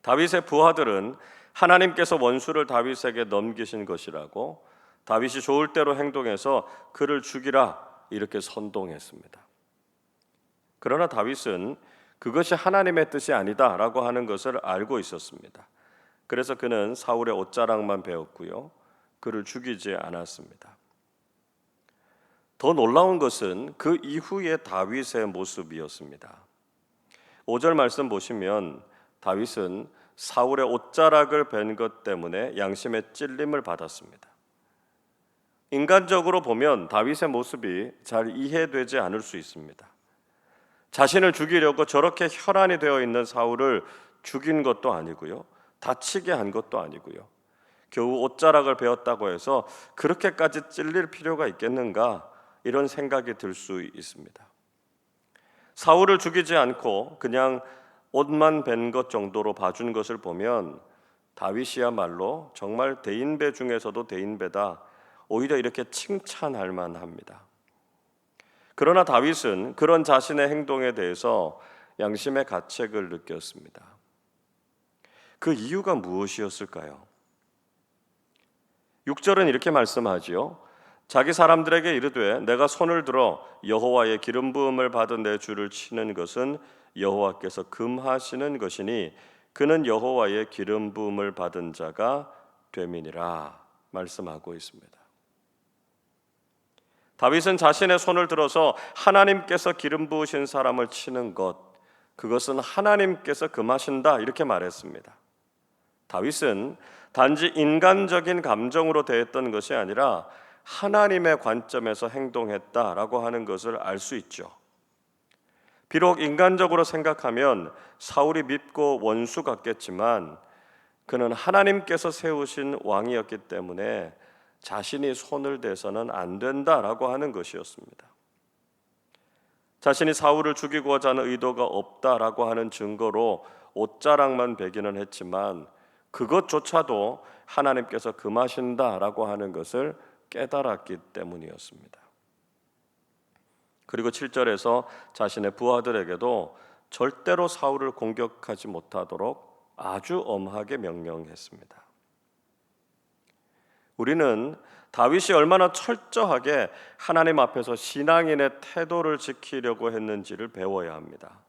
다윗의 부하들은 하나님께서 원수를 다윗에게 넘기신 것이라고 다윗이 좋을 대로 행동해서 그를 죽이라 이렇게 선동했습니다. 그러나 다윗은 그것이 하나님의 뜻이 아니다라고 하는 것을 알고 있었습니다. 그래서 그는 사울의 옷자락만 베었고요, 그를 죽이지 않았습니다. 더 놀라운 것은 그 이후의 다윗의 모습이었습니다. 5절 말씀 보시면 다윗은 사울의 옷자락을 벤 것 때문에 양심의 찔림을 받았습니다. 인간적으로 보면 다윗의 모습이 잘 이해되지 않을 수 있습니다. 자신을 죽이려고 저렇게 혈안이 되어 있는 사울을 죽인 것도 아니고요, 다치게 한 것도 아니고요, 겨우 옷자락을 베었다고 해서 그렇게까지 찔릴 필요가 있겠는가, 이런 생각이 들 수 있습니다. 사울을 죽이지 않고 그냥 옷만 벤 것 정도로 봐준 것을 보면 다윗이야말로 정말 대인배 중에서도 대인배다, 오히려 이렇게 칭찬할 만합니다. 그러나 다윗은 그런 자신의 행동에 대해서 양심의 가책을 느꼈습니다. 그 이유가 무엇이었을까요? 6절은 이렇게 말씀하지요. 자기 사람들에게 이르되 내가 손을 들어 여호와의 기름 부음을 받은 내 주를 치는 것은 여호와께서 금하시는 것이니 그는 여호와의 기름 부음을 받은 자가 됨이니라 말씀하고 있습니다. 다윗은 자신의 손을 들어서 하나님께서 기름 부으신 사람을 치는 것, 그것은 하나님께서 금하신다 이렇게 말했습니다. 다윗은 단지 인간적인 감정으로 대했던 것이 아니라 하나님의 관점에서 행동했다라고 하는 것을 알 수 있죠. 비록 인간적으로 생각하면 사울이 밉고 원수 같겠지만 그는 하나님께서 세우신 왕이었기 때문에 자신이 손을 대서는 안 된다라고 하는 것이었습니다. 자신이 사울을 죽이고자 하는 의도가 없다라고 하는 증거로 옷자락만 베기는 했지만 그것조차도 하나님께서 금하신다라고 하는 것을 깨달았기 때문이었습니다. 그리고 7절에서 자신의 부하들에게도 절대로 사울을 공격하지 못하도록 아주 엄하게 명령했습니다. 우리는 다윗이 얼마나 철저하게 하나님 앞에서 신앙인의 태도를 지키려고 했는지를 배워야 합니다.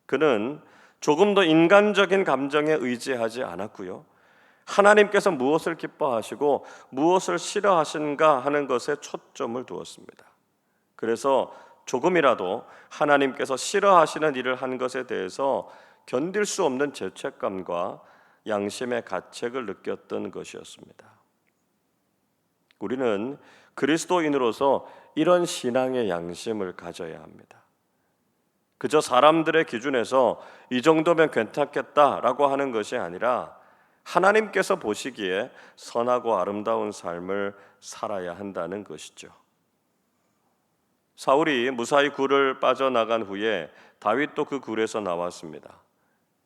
그는 조금 더 인간적인 감정에 의지하지 않았고요, 하나님께서 무엇을 기뻐하시고 무엇을 싫어하신가 하는 것에 초점을 두었습니다. 그래서 조금이라도 하나님께서 싫어하시는 일을 한 것에 대해서 견딜 수 없는 죄책감과 양심의 가책을 느꼈던 것이었습니다. 우리는 그리스도인으로서 이런 신앙의 양심을 가져야 합니다. 그저 사람들의 기준에서 이 정도면 괜찮겠다라고 하는 것이 아니라 하나님께서 보시기에 선하고 아름다운 삶을 살아야 한다는 것이죠. 사울이 무사히 굴을 빠져나간 후에 다윗도 그 굴에서 나왔습니다.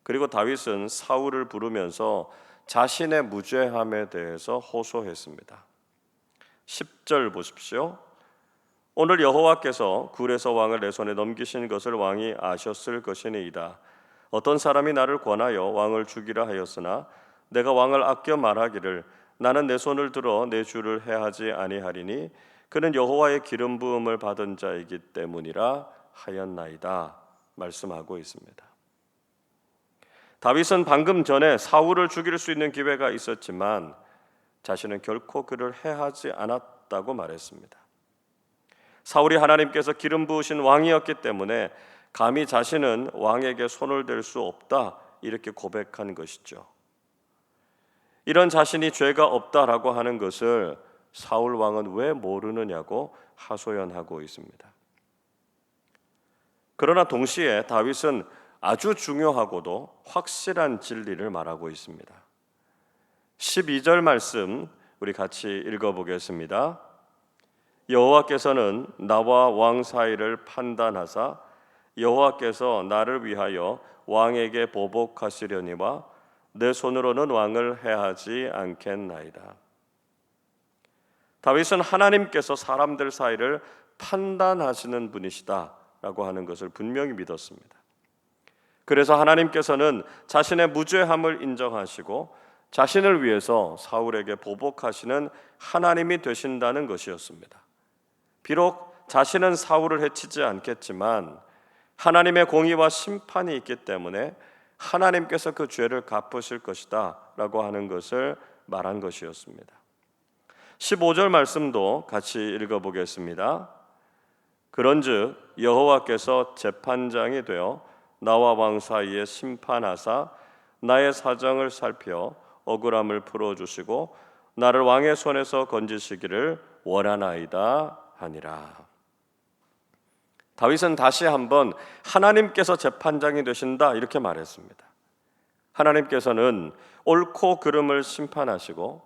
그리고 다윗은 사울을 부르면서 자신의 무죄함에 대해서 호소했습니다. 10절 보십시오. 오늘 여호와께서 굴에서 왕을 내 손에 넘기신 것을 왕이 아셨을 것이니이다. 어떤 사람이 나를 권하여 왕을 죽이라 하였으나 내가 왕을 아껴 말하기를 나는 내 손을 들어 내 주를 해하지 아니하리니 그는 여호와의 기름 부음을 받은 자이기 때문이라 하였나이다 말씀하고 있습니다. 다윗은 방금 전에 사울을 죽일 수 있는 기회가 있었지만 자신은 결코 그를 해하지 않았다고 말했습니다. 사울이 하나님께서 기름 부으신 왕이었기 때문에 감히 자신은 왕에게 손을 댈 수 없다 이렇게 고백한 것이죠. 이런 자신이 죄가 없다라고 하는 것을 사울 왕은 왜 모르느냐고 하소연하고 있습니다. 그러나 동시에 다윗은 아주 중요하고도 확실한 진리를 말하고 있습니다. 12절 말씀 우리 같이 읽어보겠습니다. 여호와께서는 나와 왕 사이를 판단하사 여호와께서 나를 위하여 왕에게 보복하시려니와 내 손으로는 왕을 해하지 않겠나이다. 다윗은 하나님께서 사람들 사이를 판단하시는 분이시다라고 하는 것을 분명히 믿었습니다. 그래서 하나님께서는 자신의 무죄함을 인정하시고 자신을 위해서 사울에게 보복하시는 하나님이 되신다는 것이었습니다. 비록 자신은 사울을 해치지 않겠지만 하나님의 공의와 심판이 있기 때문에 하나님께서 그 죄를 갚으실 것이다 라고 하는 것을 말한 것이었습니다. 15절 말씀도 같이 읽어보겠습니다. 그런즉 여호와께서 재판장이 되어 나와 왕 사이에 심판하사 나의 사정을 살펴 억울함을 풀어주시고 나를 왕의 손에서 건지시기를 원하나이다 하니라. 다윗은 다시 한번 하나님께서 재판장이 되신다 이렇게 말했습니다. 하나님께서는 옳고 그름을 심판하시고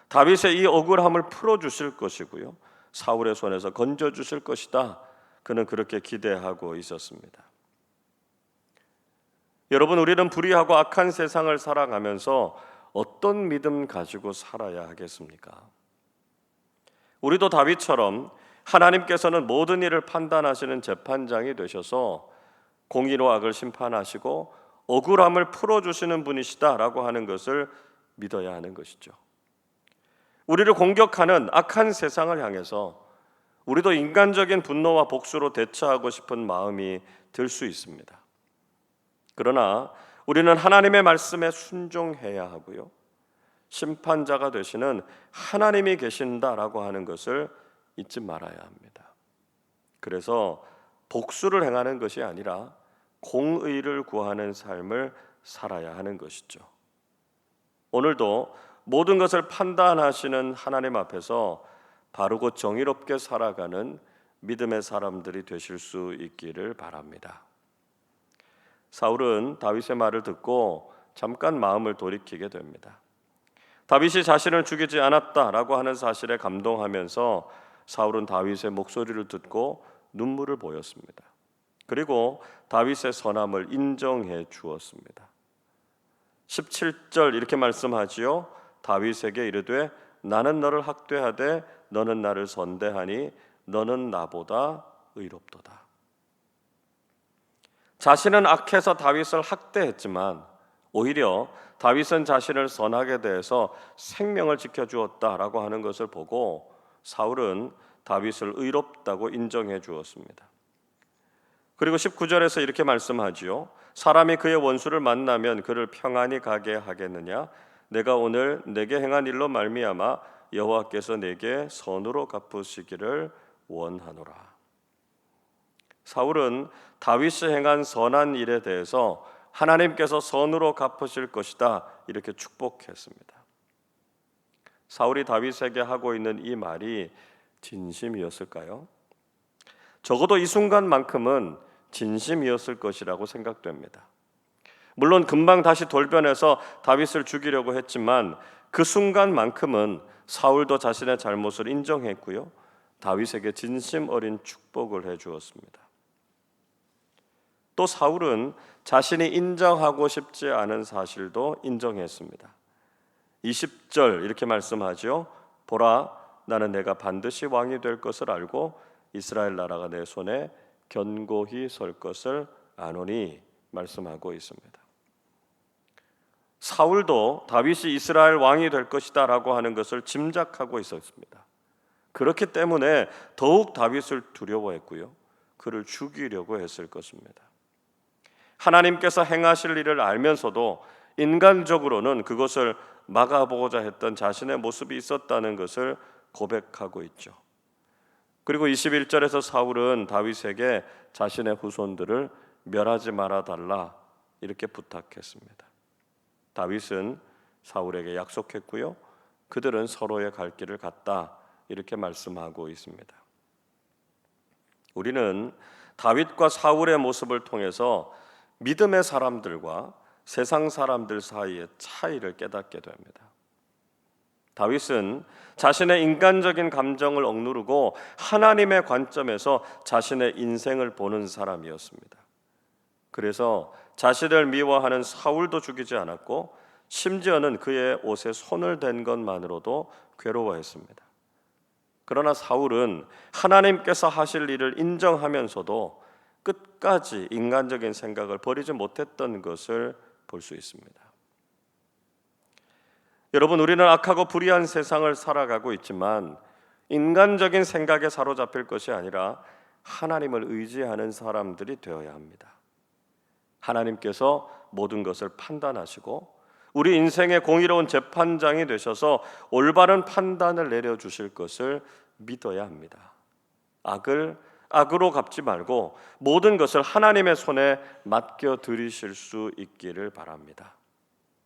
다윗의 이 억울함을 풀어주실 것이고요, 사울의 손에서 건져주실 것이다. 그는 그렇게 기대하고 있었습니다. 여러분, 우리는 불의하고 악한 세상을 살아가면서 어떤 믿음 가지고 살아야 하겠습니까? 우리도 다윗처럼 하나님께서는 모든 일을 판단하시는 재판장이 되셔서 공의로 악을 심판하시고 억울함을 풀어주시는 분이시다라고 하는 것을 믿어야 하는 것이죠. 우리를 공격하는 악한 세상을 향해서 우리도 인간적인 분노와 복수로 대처하고 싶은 마음이 들 수 있습니다. 그러나 우리는 하나님의 말씀에 순종해야 하고요, 심판자가 되시는 하나님이 계신다라고 하는 것을 잊지 말아야 합니다. 그래서 복수를 행하는 것이 아니라 공의를 구하는 삶을 살아야 하는 것이죠. 오늘도 모든 것을 판단하시는 하나님 앞에서 바르고 정의롭게 살아가는 믿음의 사람들이 되실 수 있기를 바랍니다. 사울은 다윗의 말을 듣고 잠깐 마음을 돌이키게 됩니다. 다윗이 자신을 죽이지 않았다라고 하는 사실에 감동하면서 사울은 다윗의 목소리를 듣고 눈물을 보였습니다. 그리고 다윗의 선함을 인정해 주었습니다. 17절 이렇게 말씀하지요. 다윗에게 이르되 나는 너를 학대하되 너는 나를 선대하니 너는 나보다 의롭도다. 자신은 악해서 다윗을 학대했지만 오히려 다윗은 자신을 선하게 대해서 생명을 지켜주었다라고 하는 것을 보고 사울은 다윗을 의롭다고 인정해 주었습니다. 그리고 19절에서 이렇게 말씀하지요. 사람이 그의 원수를 만나면 그를 평안히 가게 하겠느냐? 내가 오늘 내게 행한 일로 말미암아 여호와께서 내게 선으로 갚으시기를 원하노라. 사울은 다윗이 행한 선한 일에 대해서 하나님께서 선으로 갚으실 것이다 이렇게 축복했습니다. 사울이 다윗에게 하고 있는 이 말이 진심이었을까요? 적어도 이 순간만큼은 진심이었을 것이라고 생각됩니다. 물론 금방 다시 돌변해서 다윗을 죽이려고 했지만 그 순간만큼은 사울도 자신의 잘못을 인정했고요, 다윗에게 진심 어린 축복을 해주었습니다. 또 사울은 자신이 인정하고 싶지 않은 사실도 인정했습니다. 20절 이렇게 말씀하죠. 보라, 나는 내가 반드시 왕이 될 것을 알고 이스라엘 나라가 내 손에 견고히 설 것을 아노니 말씀하고 있습니다. 사울도 다윗이 이스라엘 왕이 될 것이다 라고 하는 것을 짐작하고 있었습니다. 그렇기 때문에 더욱 다윗을 두려워했고요, 그를 죽이려고 했을 것입니다. 하나님께서 행하실 일을 알면서도 인간적으로는 그것을 막아보고자 했던 자신의 모습이 있었다는 것을 고백하고 있죠. 그리고 21절에서 사울은 다윗에게 자신의 후손들을 멸하지 말아 달라 이렇게 부탁했습니다. 다윗은 사울에게 약속했고요, 그들은 서로의 갈 길을 갔다 이렇게 말씀하고 있습니다. 우리는 다윗과 사울의 모습을 통해서 믿음의 사람들과 세상 사람들 사이의 차이를 깨닫게 됩니다. 다윗은 자신의 인간적인 감정을 억누르고 하나님의 관점에서 자신의 인생을 보는 사람이었습니다. 그래서 자신을 미워하는 사울도 죽이지 않았고 심지어는 그의 옷에 손을 댄 것만으로도 괴로워했습니다. 그러나 사울은 하나님께서 하실 일을 인정하면서도 끝까지 인간적인 생각을 버리지 못했던 것을 볼 수 있습니다. 여러분, 우리는 악하고 불의한 세상을 살아가고 있지만 인간적인 생각에 사로잡힐 것이 아니라 하나님을 의지하는 사람들이 되어야 합니다. 하나님께서 모든 것을 판단하시고 우리 인생의 공의로운 재판장이 되셔서 올바른 판단을 내려주실 것을 믿어야 합니다. 악을 악으로 갚지 말고 모든 것을 하나님의 손에 맡겨드리실 수 있기를 바랍니다.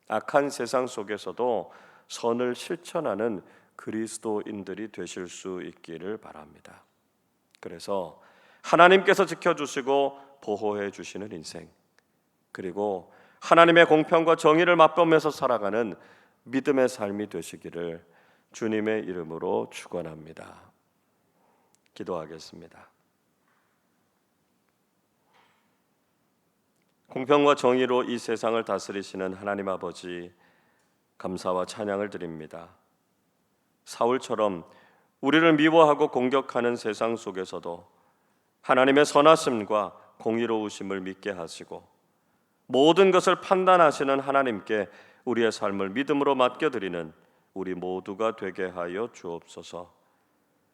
악한 세상 속에서도 선을 실천하는 그리스도인들이 되실 수 있기를 바랍니다. 그래서 하나님께서 지켜주시고 보호해 주시는 인생, 그리고 하나님의 공평과 정의를 맛보면서 살아가는 믿음의 삶이 되시기를 주님의 이름으로 축원합니다. 기도하겠습니다. 공평과 정의로 이 세상을 다스리시는 하나님 아버지, 감사와 찬양을 드립니다. 사울처럼 우리를 미워하고 공격하는 세상 속에서도 하나님의 선하심과 공의로우심을 믿게 하시고 모든 것을 판단하시는 하나님께 우리의 삶을 믿음으로 맡겨드리는 우리 모두가 되게 하여 주옵소서.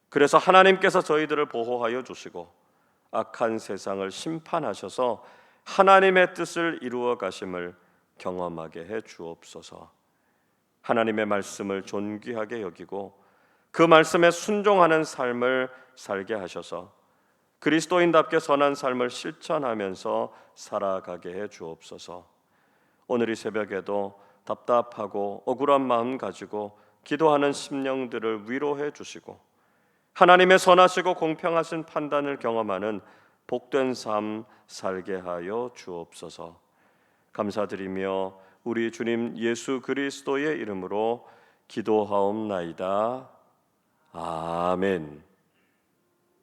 그래서 하나님께서 저희들을 보호하여 주시고 악한 세상을 심판하셔서 하나님의 뜻을 이루어 가심을 경험하게 해 주옵소서. 하나님의 말씀을 존귀하게 여기고 그 말씀에 순종하는 삶을 살게 하셔서 그리스도인답게 선한 삶을 실천하면서 살아가게 해 주옵소서. 오늘 이 새벽에도 답답하고 억울한 마음 가지고 기도하는 심령들을 위로해 주시고 하나님의 선하시고 공평하신 판단을 경험하는 복된 삶 살게 하여 주옵소서. 감사드리며 우리 주님 예수 그리스도의 이름으로 기도하옵나이다. 아멘.